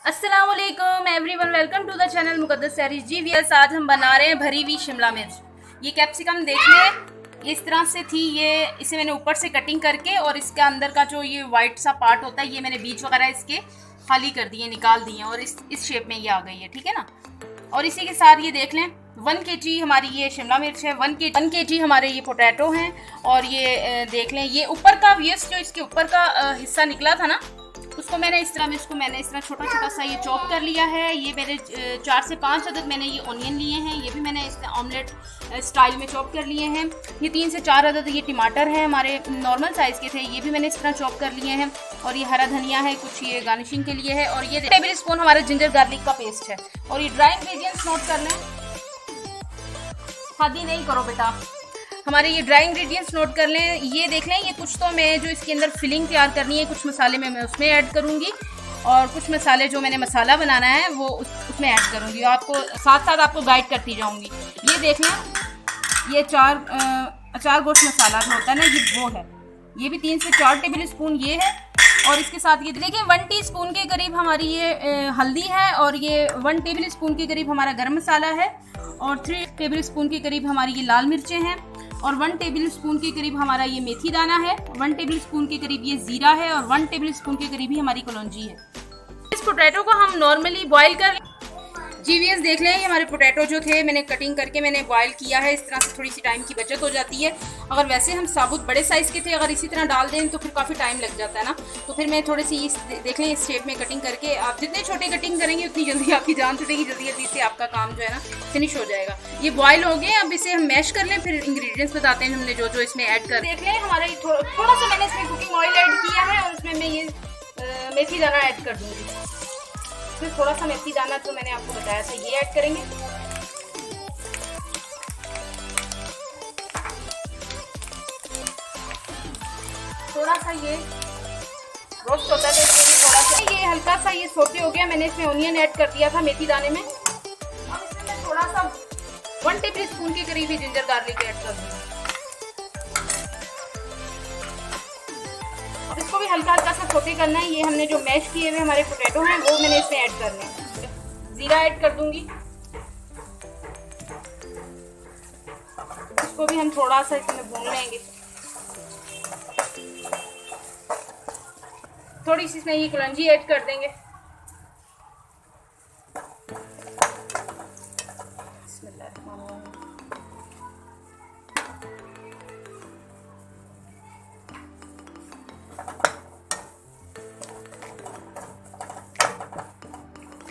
अस्सलाम वालेकुम everyone, welcome to the channel मुकद्दस सैरीज। जी व्यूअर्स, आज हम बना रहे हैं भरी हुई शिमला मिर्च। ये कैप्सिकम देख लें, इस तरह से थी ये। इसे मैंने ऊपर से कटिंग करके और इसके अंदर का जो ये वाइट सा पार्ट होता है, ये मैंने बीज वगैरह इसके खाली कर दिए, निकाल दिए और इस शेप में ये आ गई है, ठीक है ना। और इसी के साथ ये देख लें 1 kg हमारी ये शिमला मिर्च है, 1 kg हमारे ये पोटैटो हैं। और ये देख लें, ये ऊपर का व्यूअर्स जो इसके ऊपर का हिस्सा निकला था ना, उसको मैंने इस तरह छोटा छोटा सा ये चॉप कर लिया है। ये मेरे 4 से 5 अदद मैंने ये ऑनियन लिए हैं, ये भी मैंने इस ऑमलेट स्टाइल में चॉप कर लिए हैं। ये 3 से 4 अदद ये टमाटर हैं, हमारे नॉर्मल साइज़ के थे, ये भी मैंने इस तरह चॉप कर लिए हैं। और ये हरा धनिया है, कुछ ये गार्निशिंग के लिए है। और ये टेबल स्पून हमारा जिंजर गार्लिक का पेस्ट है। और ये ड्राई इंग्रेडिएंट्स नोट कर लें, हादी नहीं करो बेटा। हमारे ये ड्राई इंग्रेडिएंट्स नोट कर लें। ये देख लें, ये कुछ तो मैं जो इसके अंदर फिलिंग तैयार करनी है, कुछ मसाले मैं उसमें ऐड करूँगी और कुछ मसाले जो मैंने मसाला बनाना है वो उसमें ऐड करूँगी। आपको साथ साथ आपको गाइड करती जाऊँगी। ये देख लें, ये अचार गोश्त मसाला जो होता है ना, ये वो है। ये भी 3 से 4 टेबल स्पून ये है। और इसके साथ ये देखिए 1 टीस्पून के करीब हमारी ये हल्दी है। और ये 1 टेबल स्पून के करीब हमारा गरम मसाला है। और 3 टेबल स्पून के करीब हमारी ये लाल मिर्चें हैं। और 1 टेबल स्पून के करीब हमारा ये मेथी दाना है। 1 टेबल स्पून के करीब ये जीरा है। और 1 टेबल स्पून के करीब ही हमारी कलौंजी है। इस पोटैटो को हम नॉर्मली बॉईल कर जीवीएस देख लें, हमारे पोटैटो जो थे मैंने कटिंग करके मैंने बॉईल किया है। इस तरह से थोड़ी सी टाइम की बचत हो जाती है। अगर वैसे हम साबुत बड़े साइज़ के थे, अगर इसी तरह डाल दें तो फिर काफ़ी टाइम लग जाता है ना। तो फिर मैं थोड़ी सी देख लें इस शेप में कटिंग करके, आप जितने छोटे कटिंग करेंगे उतनी जल्दी आपकी जान छूटेगी, जल्दी जल्दी से आपका काम जो है ना फिनिश हो जाएगा। ये बॉयल हो गए, अब इसे हम मैश कर लें, फिर इंग्रेडिएंट्स बताते हैं हमने जो जो इसमें ऐड कर। देख लें, हमारा थोड़ा सा मैंने इसमें कुकिंग ऑयल ऐड किया है और उसमें मैं ये मेथी दाना ऐड कर दूँगी। फिर थोड़ा सा मेथी दाना जो मैंने आपको बताया था ये ऐड करेंगे। थोड़ा सा ये रोस्ट होता है तो थोड़ा सा ये हल्का सा ये सोते हो गया। मैंने इसमें ऑनियन ऐड कर दिया था मेथी दाने में। अब इसमें मैं थोड़ा सा 1 टेबल स्पून के करीब ही जिंजर गार्लिक ऐड कर दूँगी। अब इसको भी हल्का हल्का सा सोते करना है। ये हमने जो मैश किए हुए हमारे पोटैटो हैं वो मैंने इसमें ऐड करने हैं। जीरा ऐड कर दूंगी, इसको भी हम थोड़ा सा इसमें भून लेंगे। थोड़ी सी इसमें ये कलौंजी ऐड कर देंगे।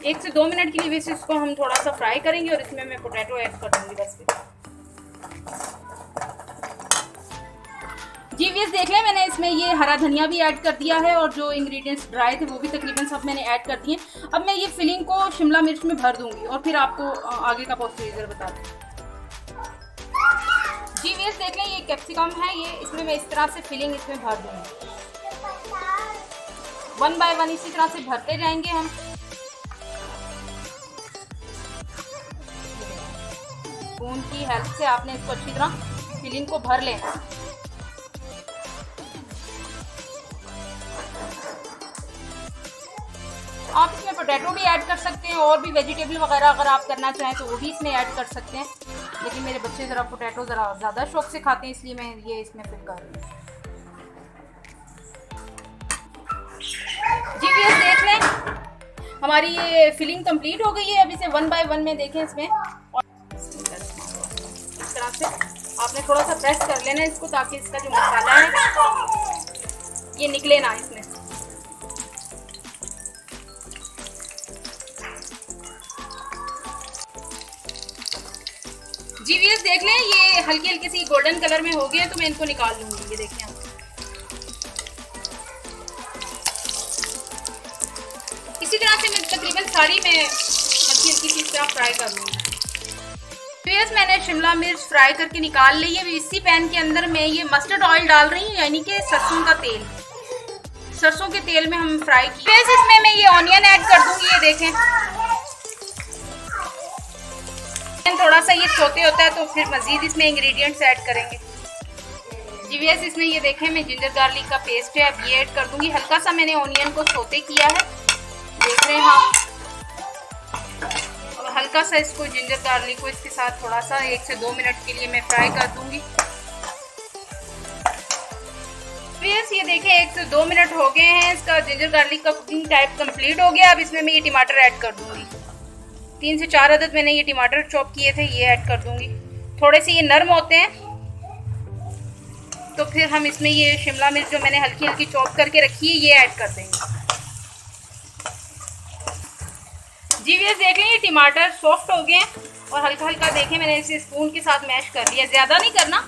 एक से 2 मिनट के लिए वैसे इसको हम थोड़ा सा फ्राई करेंगे और इसमें मैं पोटैटो ऐड कर दूंगी बस। जी व्यूअर्स देख लें, मैंने इसमें ये हरा धनिया भी ऐड कर दिया है और जो इंग्रेडिएंट्स ड्राई थे वो भी तकरीबन सब मैंने ऐड कर दिए। अब मैं ये फिलिंग को शिमला मिर्च में भर दूंगी और फिर आपको आगे का प्रोसीजर बता दूँ। जी व्यूअर्स देख लें, ये कैप्सिकम है, ये इसमें मैं इस तरह से फिलिंग इसमें भर दूंगी। 1 बाय 1 इसी तरह से भरते जाएंगे हम। स्पून की हेल्प से आपने इसको अच्छी तरह फिलिंग को भर लेना। आप इसमें पोटैटो भी ऐड कर सकते हैं और भी वेजिटेबल वगैरह अगर आप करना चाहें तो वो भी इसमें ऐड कर सकते हैं। लेकिन मेरे बच्चे ज़रा पोटैटो ज़रा ज़्यादा शौक से खाते हैं, इसलिए मैं ये इसमें फिट कर रही हूँ। जी व्यूअर्स देख लें, हमारी ये फिलिंग कंप्लीट हो गई है। अब इसे 1 बाय 1 में देखें इसमें इस तरह से आपने थोड़ा सा प्रेस कर लेना है इसको, ताकि इसका जो मसाला है ये निकले ना इसमें। जी व्यूअर्स देख लें, ये हल्की हल्की सी गोल्डन कलर में हो गया तो मैं इनको निकाल लूंगी। ये देखें आप, इसी तरह से मैं तकरीबन सारी में हल्की हल्की सी इस तरह फ्राई कर लूंगी। व्यूअर्स मैंने शिमला मिर्च फ्राई करके निकाल ली है। इसी पैन के अंदर मैं ये मस्टर्ड ऑयल डाल रही हूँ, यानी कि सरसों का तेल। सरसों के तेल में हम फ्राई किए। इसमें मैं ये ऑनियन ऐड कर दूंगी। ये देखें, थोड़ा सा ये सोते होता है तो फिर मजीद इसमें इंग्रेडिएंट्स ऐड करेंगे। जी व्यूअर्स इसमें ये देखें, मैं जिंजर गार्लिक का पेस्ट है अब ये ऐड कर दूंगी। हल्का सा मैंने ऑनियन को सोते किया है, देख रहे हैं आप। हल्का सा इसको जिंजर गार्लिक को इसके साथ थोड़ा सा 1 से 2 मिनट के लिए मैं फ्राई कर दूंगी। फ्रेंड्स ये देखें 1 से 2 मिनट हो गए हैं, इसका जिंजर गार्लिक का कुकिंग टाइप कंप्लीट हो गया। अब इसमें मैं ये टमाटर ऐड कर दूंगी। 3 से 4 अदद मैंने ये टमाटर चॉप किए थे, ये ऐड कर दूंगी। थोड़े से ये नरम होते हैं तो फिर हम इसमें ये शिमला मिर्च जो मैंने हल्की हल्की चॉप करके रखी है ये ऐड कर देंगे। जी व्यूअर्स देख लें ये टमाटर सॉफ्ट हो गए हैं और हल्का हल्का देखें मैंने इसे स्पून के साथ मैश कर लिया। ज़्यादा नहीं करना,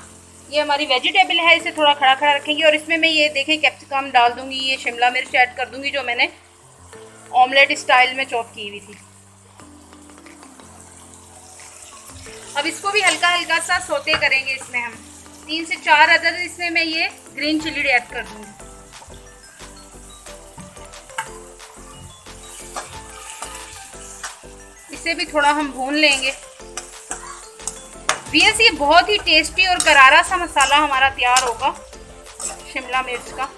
ये हमारी वेजिटेबल है, इसे थोड़ा खड़ा खड़ा रखेंगे। और इसमें मैं ये देखें कैप्सिकम डाल दूंगी, ये शिमला मिर्च ऐड कर दूंगी जो मैंने ऑमलेट स्टाइल में चॉप की हुई थी। अब इसको भी हल्का हल्का सा सोते करेंगे। इसमें हम 3 से 4 अदद इसमें मैं ये ग्रीन चिली ऐड कर दूंगी। इसे भी थोड़ा हम भून लेंगे। व्यूअर्स ये बहुत ही टेस्टी और करारा सा मसाला हमारा तैयार होगा शिमला मिर्च का।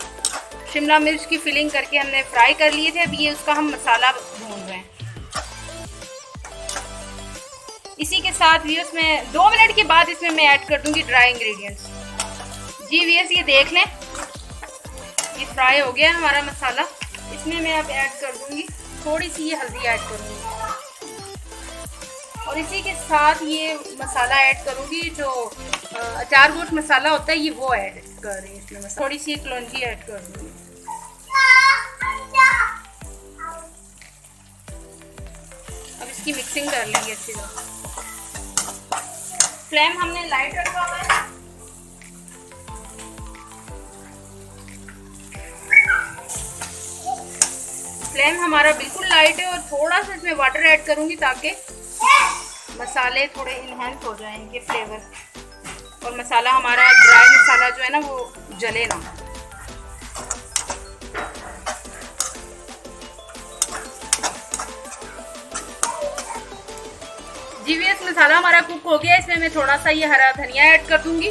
शिमला मिर्च की फिलिंग करके हमने फ्राई कर लिए थे, अब ये उसका हम मसाला भून रहे हैं। इसी के साथ व्यूअर्स मैं 2 मिनट के बाद इसमें मैं ऐड कर दूंगी ड्राई इंग्रेडिएंट्स। जी व्यूअर्स ये देख लें ये फ्राई हो गया हमारा मसाला। इसमें मैं अब ऐड कर दूंगी थोड़ी सी ये हल्दी ऐड करूंगी और इसी के साथ ये मसाला ऐड करूंगी जो अचार गोश्त मसाला होता है, ये वो ऐड कर रही हूँ इसमें। थोड़ी सी कलौंजी ऐड कर दूंगी। अब इसकी मिक्सिंग कर लेंगे अच्छी तरह। फ्लेम हमने लाइट रखा हुआ है। फ्लेम हमारा बिल्कुल लाइट है और थोड़ा सा इसमें वाटर ऐड करूंगी ताकि मसाले थोड़े इनहेंस हो जाए इनके फ्लेवर और मसाला हमारा ड्राई मसाला जो है ना वो जले ना। जी व्यूअर्स मसाला हमारा कुक हो गया। इसमें मैं थोड़ा सा ये हरा धनिया ऐड कर दूंगी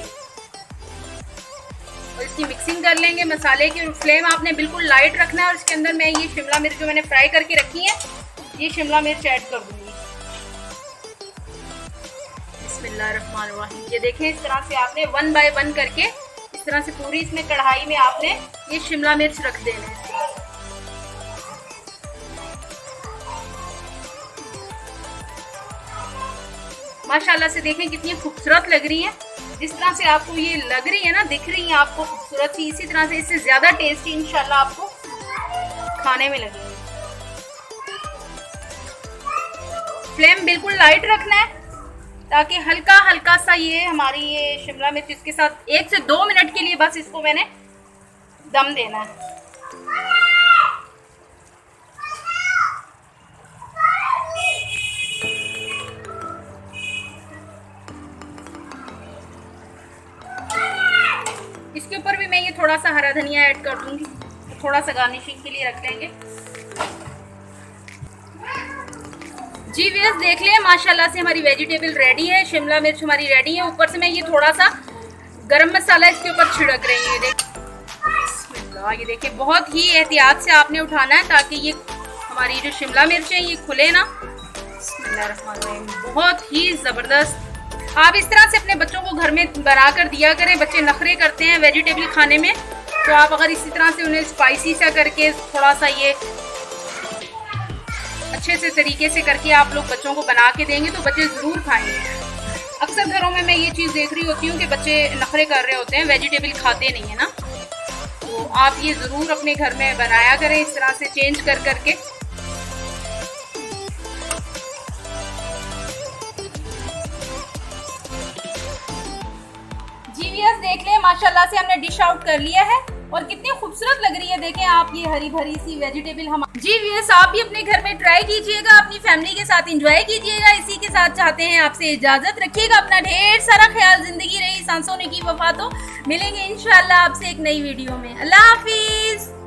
और इसकी मिक्सिंग कर लेंगे। मसाले की फ्लेम आपने बिल्कुल लाइट रखना है और इसके अंदर मैं ये शिमला मिर्च जो मैंने फ्राई करके रखी है ये शिमला मिर्च ऐड कर दूंगी। बिस्मिल्लाहिर्रहमानिर्रहीम। ये देखें इस तरह से आपने 1 बाय 1 करके इस तरह से पूरी इसमें कढ़ाई में आपने ये शिमला मिर्च रख देना है। माशाल्लाह से देखें कितनी खूबसूरत लग रही है। जिस तरह से आपको ये लग रही है ना, दिख रही है आपको खूबसूरत सी, इसी तरह से इससे ज्यादा टेस्टी इंशाल्लाह आपको खाने में लगेगी। फ्लेम बिल्कुल लाइट रखना है ताकि हल्का हल्का सा ये हमारी ये शिमला मिर्च इसके साथ 1 से 2 मिनट के लिए बस इसको मैंने दम देना है। इसके ऊपर भी मैं ये थोड़ा सा हरा धनिया ऐड कर दूंगी, थोड़ा सा गार्निशिंग के लिए रख लेंगे। जी व्यूअर्स देख लें माशाल्लाह से हमारी वेजिटेबल रेडी है, शिमला मिर्च हमारी रेडी है। ऊपर से मैं ये थोड़ा सा गरम मसाला इसके ऊपर छिड़क रही हूँ। ये देखिए बहुत ही एहतियात से आपने उठाना है ताकि ये हमारी जो शिमला मिर्च है ये खुले ना। बहुत ही ज़बरदस्त। आप इस तरह से अपने बच्चों को घर में बना कर दिया करें। बच्चे नखरे करते हैं वेजिटेबल खाने में, तो आप अगर इसी तरह से उन्हें स्पाइसी सा करके थोड़ा सा ये अच्छे से तरीके से करके आप लोग बच्चों को बना के देंगे तो बच्चे ज़रूर खाएंगे। अक्सर घरों में मैं ये चीज़ देख रही होती हूँ कि बच्चे नखरे कर रहे होते हैं, वेजिटेबल खाते नहीं है ना। तो आप ये ज़रूर अपने घर में बनाया करें इस तरह से चेंज कर करके। जी व्यूअर्स देख लें माशाल्लाह से हमने डिश आउट कर लिया है और कितनी खूबसूरत लग रही है। देखें आप ये हरी भरी सी वेजिटेबल हम। जी व्यूअर्स आप भी अपने घर में ट्राई कीजिएगा, अपनी फैमिली के साथ एंजॉय कीजिएगा। इसी के साथ चाहते हैं आपसे इजाजत, रखिएगा अपना ढेर सारा ख्याल। जिंदगी रही सांसों ने की वफा। तो मिलेंगे इंशाल्लाह आपसे एक नई वीडियो में। अल्लाह हाफिज।